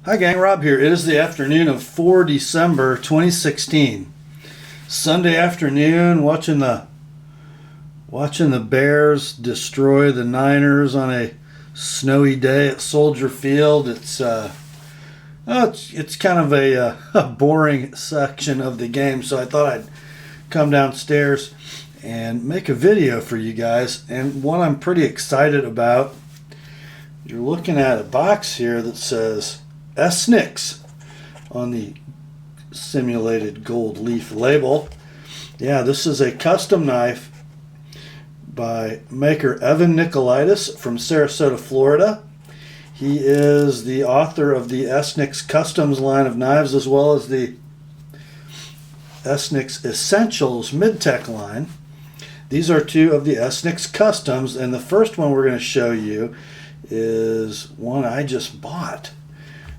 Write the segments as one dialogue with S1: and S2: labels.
S1: Hi gang, Rob here. It is the afternoon of 4 December 2016. Sunday afternoon, watching the Bears destroy the Niners on a snowy day at Soldier Field. It's kind of a boring section of the game, so I thought I'd come downstairs and make a video for you guys. And what I'm pretty excited about, you're looking at a box here that says Esnyx on the simulated gold leaf label. Yeah, this is a custom knife by maker Evan Nicolaides from Sarasota, Florida. He is the author of the Esnyx Customs line of knives, as well as the Esnyx Essentials mid-tech line. These are two of the Esnyx Customs, and the first one we're going to show you is one I just bought.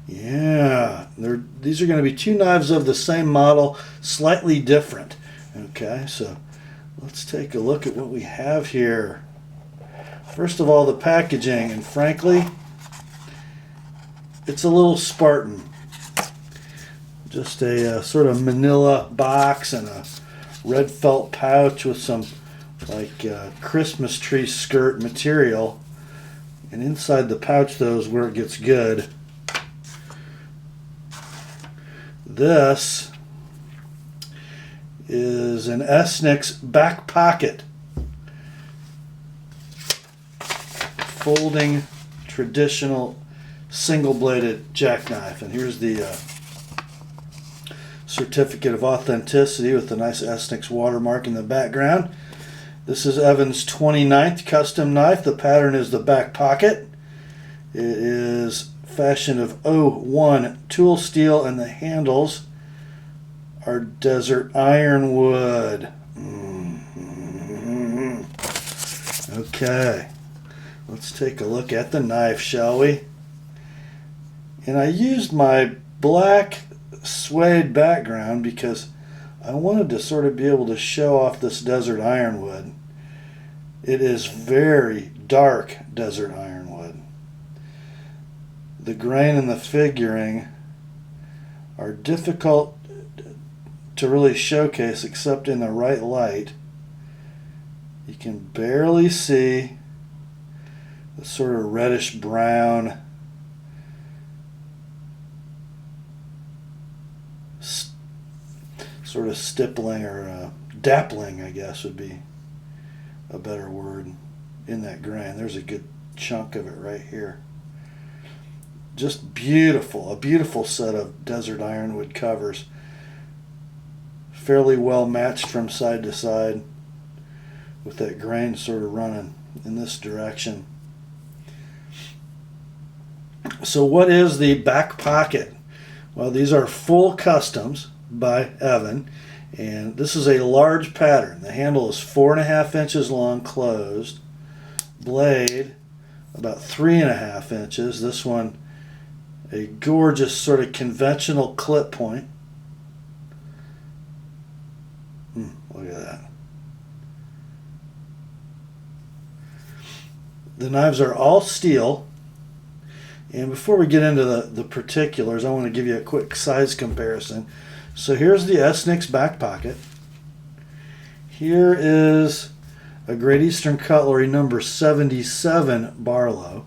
S1: Yeah, these are going to be two knives of the same model, slightly different. Okay, so let's take a look at what we have here. First of all, the packaging, and frankly, it's a little Spartan. Just a sort of manila box and a red felt pouch with some like Christmas tree skirt material. And inside the pouch, though, is where it gets good. This is an Esnyx back pocket folding traditional single-bladed jackknife. And here's the certificate of authenticity with the nice Esnyx watermark in the background. This is Evan's 29th custom knife. The pattern is the back pocket. It is fashioned of 01 tool steel, and the handles are desert ironwood. Okay, let's take a look at the knife, shall we? And I used my black suede background because I wanted to sort of be able to show off this desert ironwood. It is very dark desert ironwood. The grain and the figuring are difficult to really showcase except in the right light. You can barely see the sort of reddish brown sort of stippling or dappling, I guess would be a better word, in that grain. There's a good chunk of it right here. Just beautiful, a beautiful set of desert ironwood covers. Fairly well matched from side to side, with that grain sort of running in this direction. So what is the back pocket? Well, these are full customs by Evan, and this is a large pattern. The handle is 4.5 inches long closed, blade about 3.5 inches. This one a gorgeous sort of conventional clip point. Look at that. The knives are all steel. And before we get into the particulars, I want to give you a quick size comparison. So here's the Esnyx back pocket. Here is a Great Eastern Cutlery number 77 Barlow.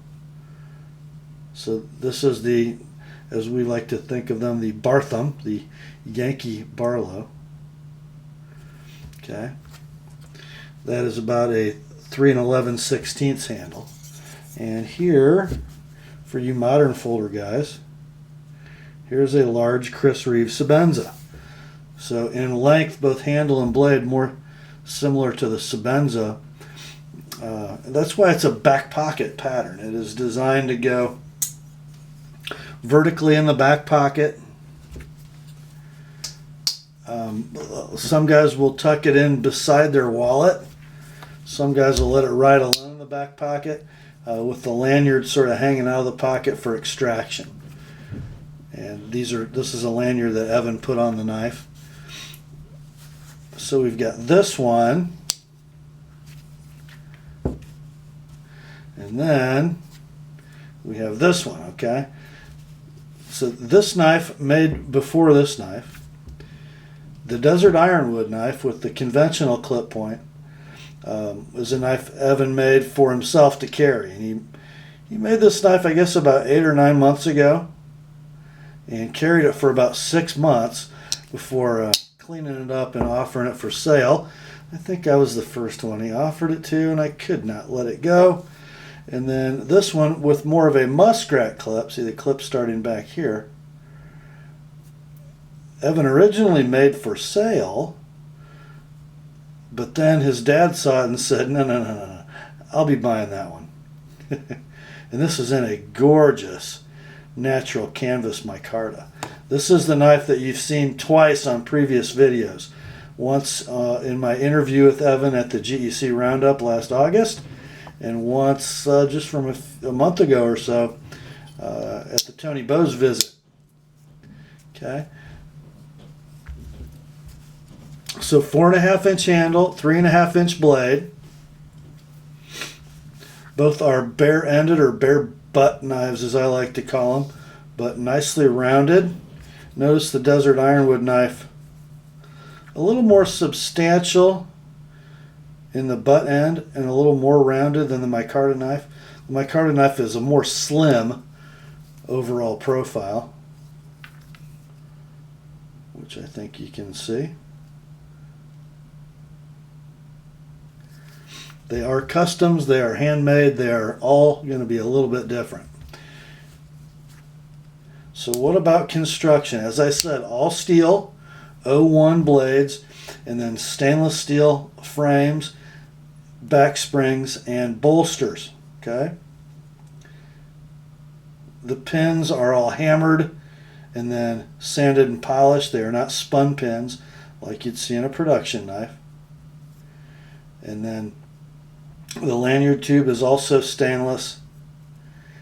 S1: So this is the, as we like to think of them, the Bartham, the Yankee Barlow. Okay. That is about a 3 11/16 handle. And here, for you modern folder guys, here's a large Chris Reeve Sebenza. So in length, both handle and blade, more similar to the Sebenza. That's why it's a back pocket pattern. It is designed to go vertically in the back pocket. Some guys will tuck it in beside their wallet. Some guys will let it ride alone in the back pocket, with the lanyard sort of hanging out of the pocket for extraction. And this is a lanyard that Evan put on the knife. So we've got this one, and then we have this one, okay? So this knife made before this knife. The desert ironwood knife with the conventional clip point was a knife Evan made for himself to carry. And he made this knife, I guess, about 8 or 9 months ago, and carried it for about 6 months before cleaning it up and offering it for sale. I think I was the first one he offered it to, and I could not let it go. And then this one with more of a muskrat clip. See the clip starting back here. Evan originally made for sale, but then his dad saw it and said, no, I'll be buying that one. And this is in a gorgeous natural canvas micarta. This is the knife that you've seen twice on previous videos. Once in my interview with Evan at the GEC Roundup last August, and once just from a month ago or so at the Tony Bowes visit. Okay. So 4.5-inch handle, 3.5-inch blade. Both are bare-ended or bare butt knives, as I like to call them, but nicely rounded. Notice the desert ironwood knife, a little more substantial in the butt end and a little more rounded than the micarta knife. The micarta knife is a more slim overall profile, which I think you can see. They are customs, they are handmade, they are all going to be a little bit different. So what about construction? As I said, all steel, 01 blades, and then stainless steel frames, back springs, and bolsters. Okay. The pins are all hammered and then sanded and polished. They are not spun pins like you'd see in a production knife. And then the lanyard tube is also stainless,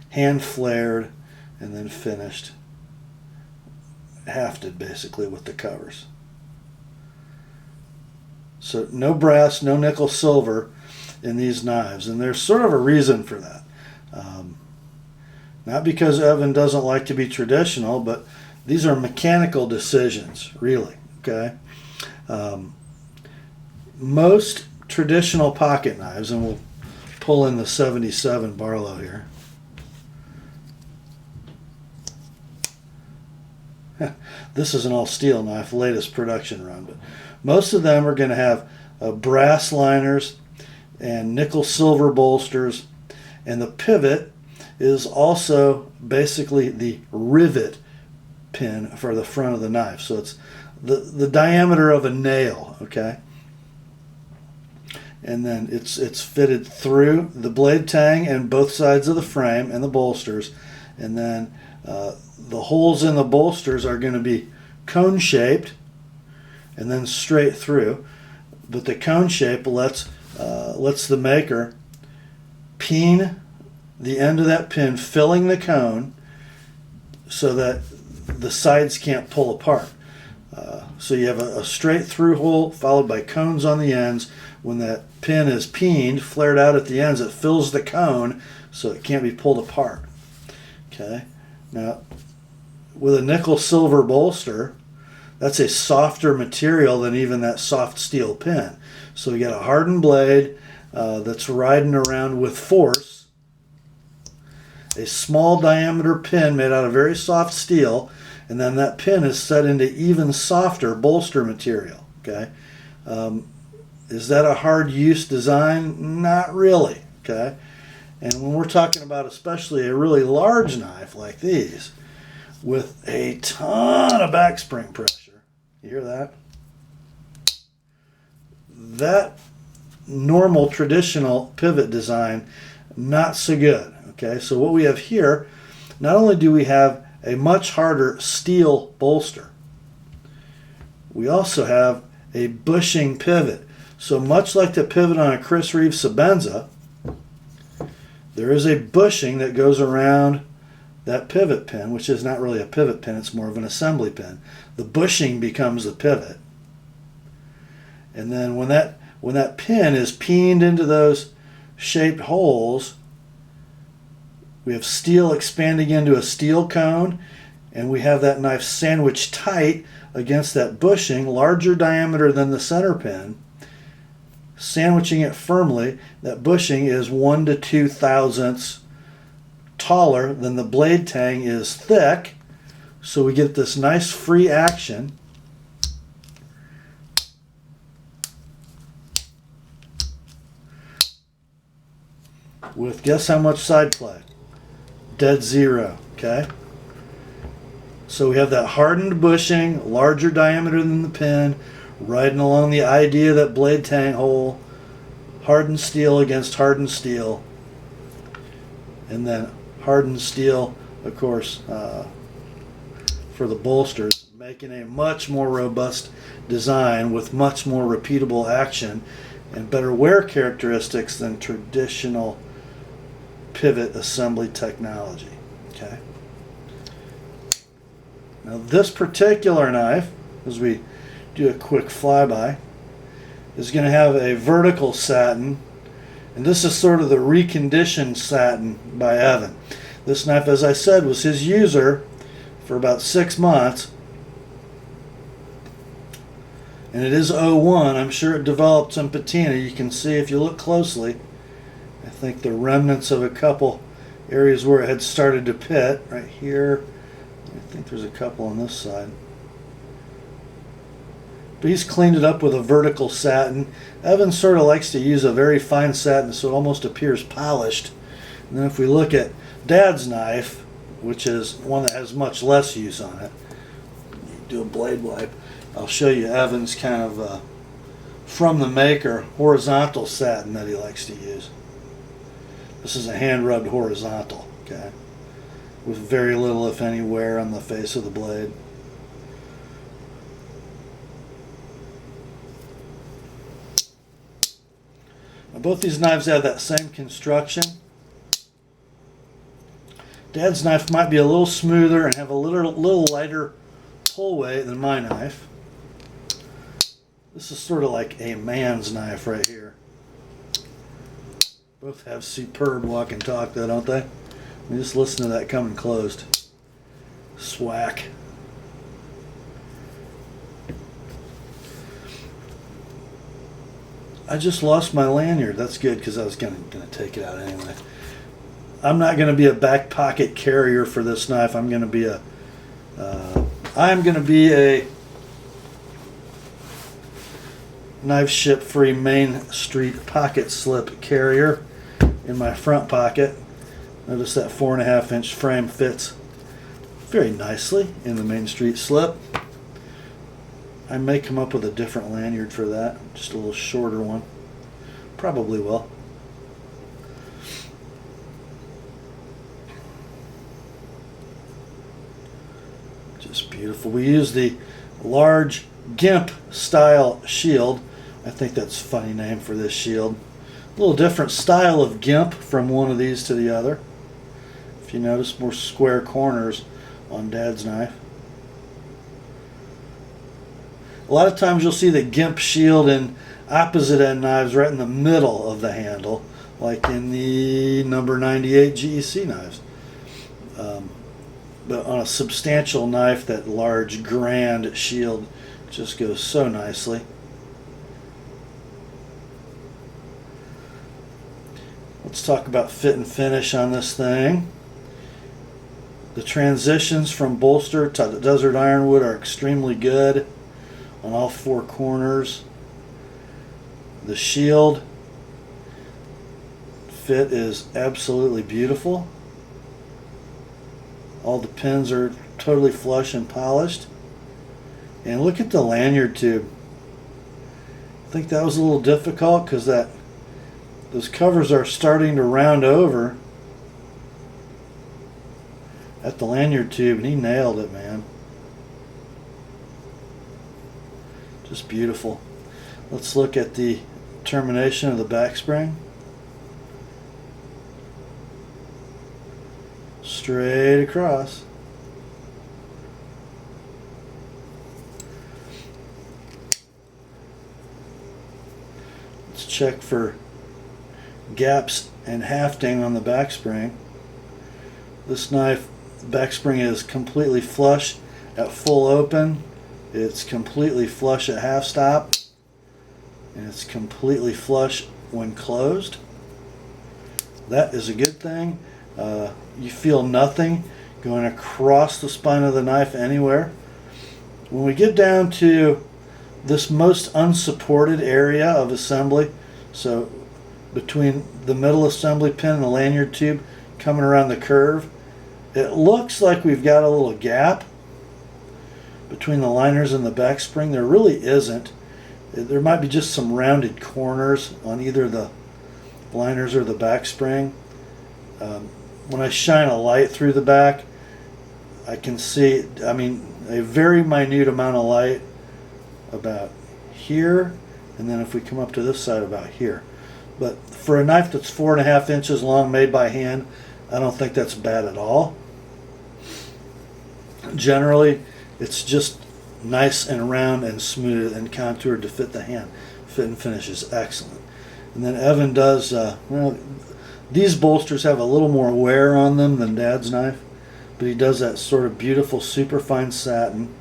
S1: hand flared, and then finished, hafted basically with the covers. So no brass, no nickel silver in these knives, and there's sort of a reason for that. Not because Evan doesn't like to be traditional, but these are mechanical decisions, really. Okay. Most traditional pocket knives, and we'll pull in the 77 Barlow here. This is an all steel knife, latest production run, but most of them are going to have brass liners and nickel silver bolsters, and the pivot is also basically the rivet pin for the front of the knife. So it's the diameter of a nail, okay? And then it's fitted through the blade tang and both sides of the frame and the bolsters. And then the holes in the bolsters are going to be cone shaped and then straight through. But the cone shape lets the maker peen the end of that pin, filling the cone so that the sides can't pull apart. So you have a straight through hole followed by cones on the ends. When that pin is peened, flared out at the ends, it fills the cone so it can't be pulled apart. Okay. Now, with a nickel silver bolster, that's a softer material than even that soft steel pin. So you got a hardened blade that's riding around with force, a small diameter pin made out of very soft steel, and then that pin is set into even softer bolster material. Okay. Is that a hard use design? Not really. Okay. And when we're talking about especially a really large knife like these with a ton of back spring pressure, you hear that? That normal traditional pivot design, not so good. Okay, so what we have here, not only do we have a much harder steel bolster, we also have a bushing pivot. So much like the pivot on a Chris Reeve Sebenza, there is a bushing that goes around that pivot pin, which is not really a pivot pin, it's more of an assembly pin. The bushing becomes the pivot. And then when that pin is peened into those shaped holes, we have steel expanding into a steel cone, and we have that knife sandwiched tight against that bushing, larger diameter than the center pin, sandwiching it firmly. That bushing is 1 to 2 thousandths taller than the blade tang is thick, so we get this nice free action. With guess how much side play? Dead zero, okay? So we have that hardened bushing, larger diameter than the pin, riding along the idea that blade tang hole, hardened steel against hardened steel, and then hardened steel, of course, for the bolsters, making a much more robust design with much more repeatable action and better wear characteristics than traditional pivot assembly technology. Okay. Now this particular knife, as we do a quick flyby, is going to have a vertical satin, and this is sort of the reconditioned satin by Evan. This knife, as I said, was his user for about 6 months, and it is 01. I'm sure it developed some patina. You can see if you look closely, I think the remnants of a couple areas where it had started to pit, right here. I think there's a couple on this side. But he's cleaned it up with a vertical satin. Evan sort of likes to use a very fine satin so it almost appears polished. And then if we look at Dad's knife, which is one that has much less use on it, do a blade wipe. I'll show you Evan's kind of from the maker horizontal satin that he likes to use. This is a hand-rubbed horizontal, okay, with very little, if any, wear on the face of the blade. Now, both these knives have that same construction. Dad's knife might be a little smoother and have a little lighter pull weight than my knife. This is sort of like a man's knife right here. Both have superb walk and talk though, don't they? I mean, just listen to that coming closed. Swack. I just lost my lanyard. That's good because I was gonna take it out anyway. I'm not gonna be a back pocket carrier for this knife. I'm gonna be a knife ship free Main Street pocket slip carrier in my front pocket. Notice that 4.5 inch frame fits very nicely in the Main Street slip. I may come up with a different lanyard for that, just a little shorter one. Probably will. Just beautiful. We use the large GIMP style shield. I think that's a funny name for this shield. A little different style of GIMP from one of these to the other. If you notice, more square corners on Dad's knife. A lot of times you'll see the GIMP shield in opposite end knives right in the middle of the handle, like in the number 98 GEC knives. But on a substantial knife, that large grand shield just goes so nicely. Let's talk about fit and finish on this thing. The transitions from bolster to desert ironwood are extremely good on all 4 corners. The shield fit is absolutely beautiful. All the pins are totally flush and polished. And look at the lanyard tube. I think that was a little difficult because those covers are starting to round over at the lanyard tube, and he nailed it, man. Just beautiful. Let's look at the termination of the back spring. Straight across. Let's check for gaps and hafting on the back spring. This knife back spring is completely flush at full open. It's completely flush at half stop. And it's completely flush when closed. That is a good thing. You feel nothing going across the spine of the knife anywhere. When we get down to this most unsupported area of assembly, so between the middle assembly pin and the lanyard tube coming around the curve, it looks like we've got a little gap between the liners and the back spring. There really isn't. There might be just some rounded corners on either the liners or the back spring. When I shine a light through the back, I can see, I mean, a very minute amount of light about here, and then if we come up to this side, about here. But for a knife that's 4.5 inches long, made by hand, I don't think that's bad at all. Generally, it's just nice and round and smooth and contoured to fit the hand. Fit and finish is excellent. And then Evan does, well, these bolsters have a little more wear on them than Dad's knife, but he does that sort of beautiful superfine satin.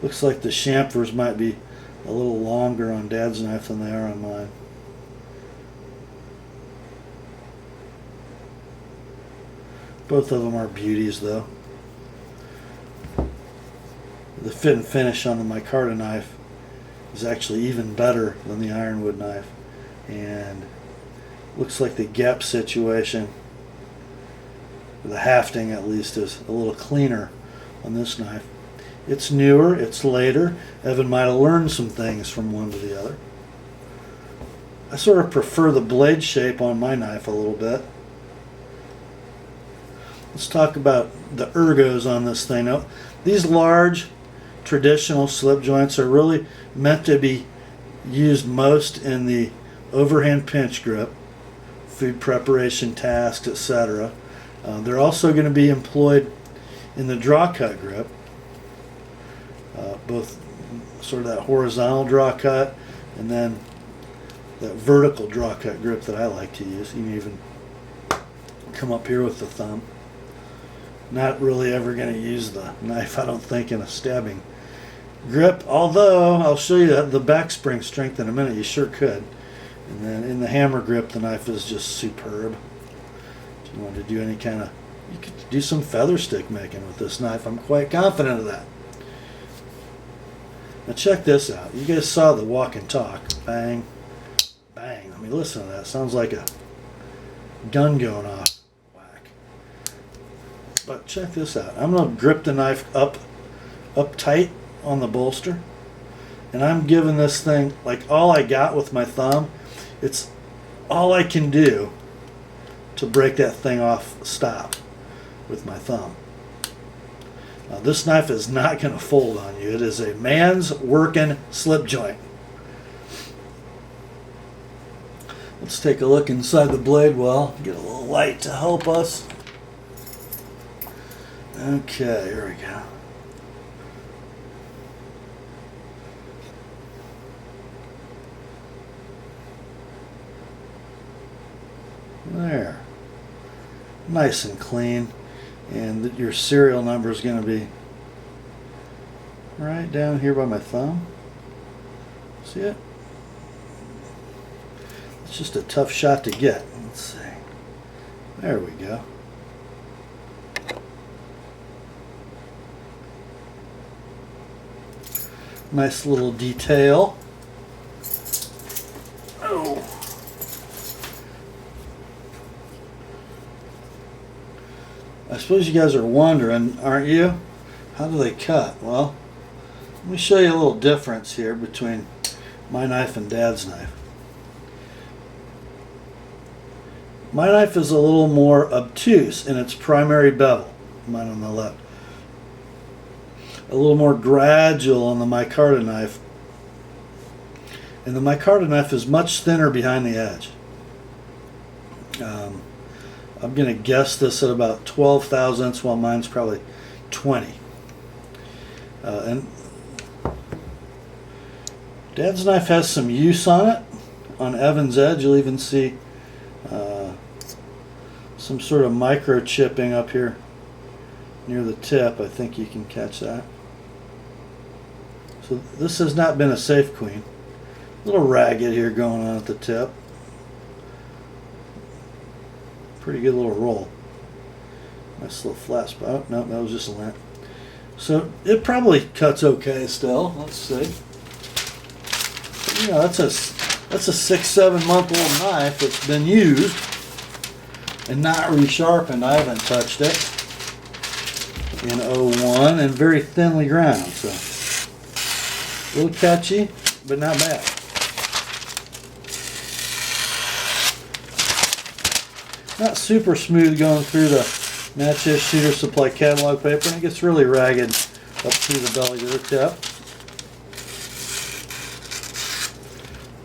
S1: Looks like the chamfers might be a little longer on Dad's knife than they are on mine. Both of them are beauties, though. The fit and finish on the micarta knife is actually even better than the ironwood knife, and looks like the gap situation, the hafting at least, is a little cleaner on this knife. It's newer, it's later. Evan might have learned some things from one to the other. I sort of prefer the blade shape on my knife a little bit. Let's talk about the ergos on this thing. Now, these large traditional slip joints are really meant to be used most in the overhand pinch grip, food preparation tasks, etc. They're also going to be employed in the draw cut grip, both sort of that horizontal draw cut and then that vertical draw cut grip that I like to use. You can even come up here with the thumb. Not really ever going to use the knife, I don't think, in a stabbing grip, although I'll show you the back spring strength in a minute. You sure could. And then in the hammer grip, the knife is just superb. If you want to do any kind of, you could do some feather stick making with this knife. I'm quite confident of that. Now check this out. You guys saw the walk and talk. Bang, bang. I mean, listen to that. Sounds like a gun going off. But check this out. I'm going to grip the knife up tight on the bolster, and I'm giving this thing like all I got with my thumb. It's all I can do to break that thing off stop with my thumb. Now, this knife is not going to fold on you. It is a man's working slip joint. Let's take a look inside the blade well. Get a little light to help us. Okay, here we go. There. Nice and clean. And your serial number is going to be right down here by my thumb. See it? It's just a tough shot to get. Let's see. There we go. Nice little detail. Oh. I suppose you guys are wondering, aren't you? How do they cut? Well, let me show you a little difference here between my knife and Dad's knife. My knife is a little more obtuse in its primary bevel, mine on the left. A little more gradual on the micarta knife, and the micarta knife is much thinner behind the edge. I'm going to guess this at about 12 thousandths, while mine's probably 20. And Dad's knife has some use on it. On Evan's edge, you'll even see some sort of microchipping up here near the tip. I think you can catch that. So this has not been a safe clean. A little ragged here going on at the tip. Pretty good little roll. Nice little flat spot. Oh, no, that was just a lint. So it probably cuts okay still. Let's see. You know, that's a 6-7 month old knife that's been used and not resharpened. I haven't touched it in '01 and very thinly ground. So a little catchy, but not bad. Not super smooth going through the Natchez Shooter Supply catalog paper, and it gets really ragged up through the belly to the tip.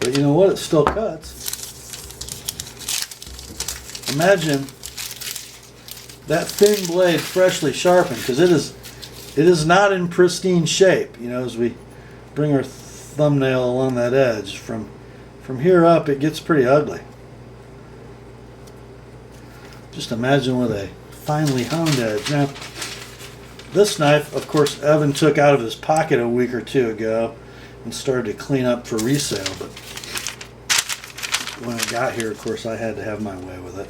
S1: But you know what? It still cuts. Imagine that thin blade freshly sharpened, because it is not in pristine shape. You know, as we bring our thumbnail along that edge, from here up, it gets pretty ugly. Just imagine with a finely honed edge. Now, this knife, of course, Evan took out of his pocket a week or two ago and started to clean up for resale. But when it got here, of course, I had to have my way with it.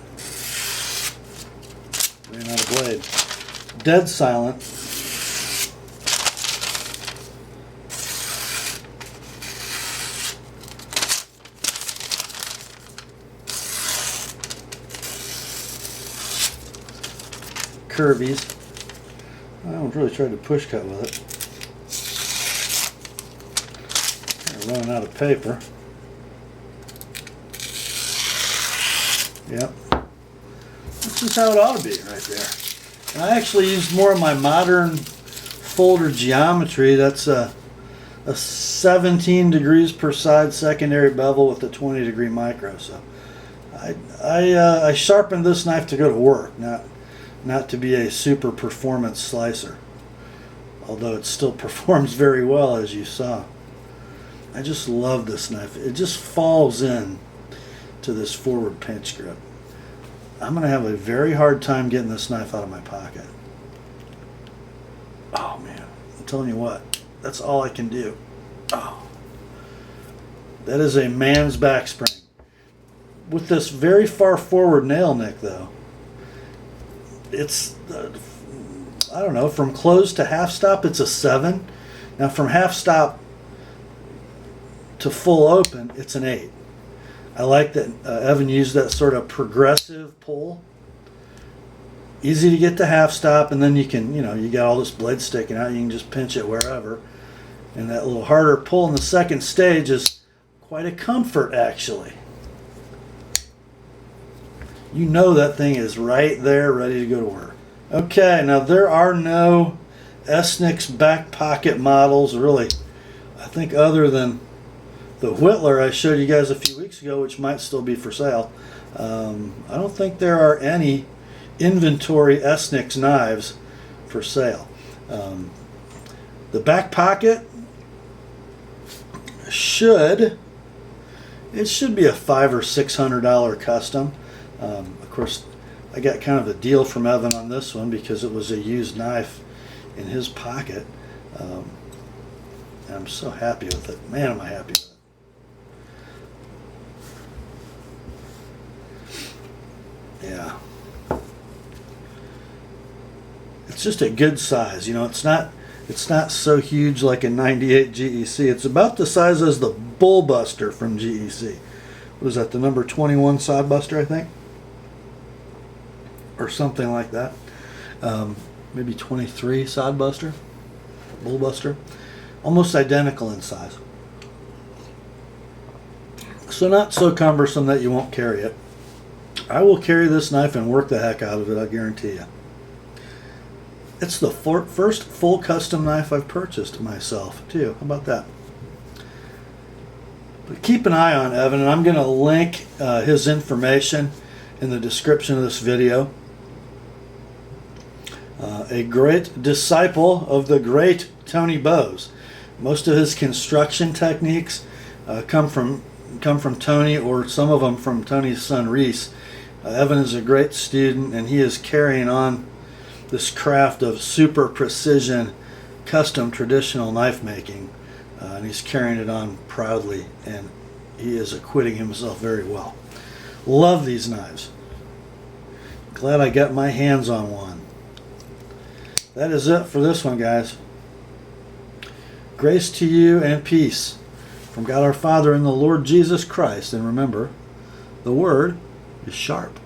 S1: Ran out of blade. Dead silent. Curvies. I haven't really tried to push cut with it. We're running out of paper. Yep. This is how it ought to be right there. And I actually used more of my modern folder geometry. That's a 17 degrees per side secondary bevel with a 20 degree micro. So I sharpened this knife to go to work, not to be a super performance slicer, although it still performs very well, as you saw. I just love this knife. It just falls in to this forward pinch grip. I'm going to have a very hard time getting this knife out of my pocket. Oh man, I'm telling you what, that's all I can do. Oh, that is a man's back spring. With this very far forward nail nick though, it's, I don't know, from close to half stop, it's a 7. Now from half stop to full open, it's an 8. I like that Evan used that sort of progressive pull. Easy to get to half stop, and then you can, you know, you got all this blade sticking out, you can just pinch it wherever. And that little harder pull in the second stage is quite a comfort, actually. You know that thing is right there, ready to go to work. Okay, now there are no Esnyx back pocket models, really, I think, other than the Whittler I showed you guys a few weeks ago, which might still be for sale. I don't think there are any inventory Esnyx knives for sale. The back pocket should be a $500 or $600 custom. Of course, I got kind of a deal from Evan on this one because it was a used knife in his pocket. And I'm so happy with it. Man, am I happy with it. Yeah. It's just a good size. You know, it's not so huge like a 98 GEC. It's about the size as the Bullbuster from GEC. What is that, the number 21 Sodbuster, I think? Or something like that. Maybe 23 Sodbuster, Bullbuster. Almost identical in size. So not so cumbersome that you won't carry it. I will carry this knife and work the heck out of it, I guarantee you. It's the first full custom knife I've purchased myself, too. How about that? But keep an eye on Evan, and I'm going to link his information in the description of this video. A great disciple of the great Tony Bowes. Most of his construction techniques come from come from Tony, or some of them from Tony's son Reese. Evan is a great student, and he is carrying on this craft of super precision, custom traditional knife making, and he's carrying it on proudly, and he is acquitting himself very well. Love these knives. Glad I got my hands on one. That is it for this one, guys. Grace to you and peace from God our Father and the Lord Jesus Christ. And remember, the word is sharp.